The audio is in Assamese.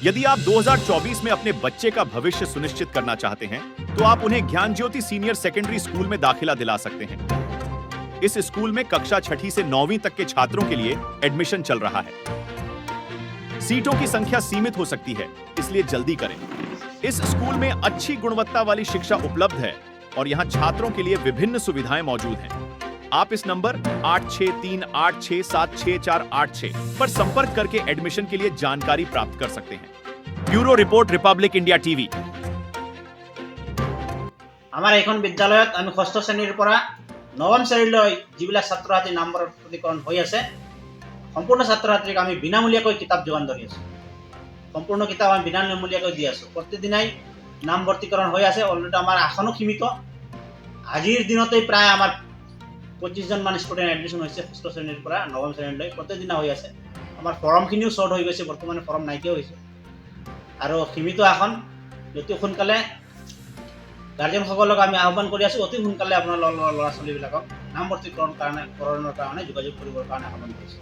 यदि आप 2024 में अपने बच्चे का भविष्य सुनिश्चित करना चाहते हैं तो आप उन्हें ज्ञान ज्योति सीनियर सेकेंडरी स्कूल में दाखिला दिला सकते हैं। इस स्कूल में कक्षा 6ठी से 9वीं तक के छात्रों के लिए एडमिशन चल रहा है। सीटों की संख्या सीमित हो सकती है, इसलिए जल्दी करें। इस स्कूल में अच्छी गुणवत्ता वाली शिक्षा उपलब्ध है और यहाँ छात्रों के लिए विभिन्न सुविधाएं मौजूद हैं। आप इस नंबर 8638676486 पर संपर्क करके एडमिशन के लिए जानकारी प्राप्त कर सकते हैं। Bureau report, Republic India TV. আমাৰ এইখন বিদ্যালয়ত আমি 6ষ্ঠ শ্ৰেণীৰ পৰা 9ম শ্ৰেণীলৈ যিবিলাক ছাত্ৰ ছাত্ৰী নামভৰ্তি প্ৰতিকৰণ হৈ আছে, সম্পূৰ্ণ ছাত্ৰ ছাত্ৰীক আমি বিনামূলীয়াকৈ কিতাপ যোগান ধৰি আছোঁ। সম্পূৰ্ণ কিতাপ আমি বিনামূলীয়াকৈ দি আছোঁ। প্ৰতিদিনাই নামভৰ্তিকৰণ হৈ আছে। অলৰেডি আমাৰ আসনো সীমিত। আজিৰ দিনতেই প্ৰায় আমাৰ 25জন মান ষ্টুডেণ্ট এডমিশ্যন হৈছে 6ষ্ঠ শ্ৰেণীৰ পৰা 9ম শ্ৰেণীলৈ। প্ৰতিদিনা হৈ আছে। আমাৰ ফৰ্মখিনিও শ্বৰ্ট হৈ গৈছে, বৰ্তমানে ফৰ্ম নাইকিয়া হৈছে আৰু সীমিত আসন। অতি সোনকালে গাৰ্জেনসকলক আমি আহ্বান কৰি আছোঁ, অতি সোনকালে আপোনাৰ ল'ৰা ছোৱালীবিলাকক নামভৰ্তিকৰণৰ কাৰণে যোগাযোগ কৰিবৰ কাৰণে আহ্বান কৰিছোঁ।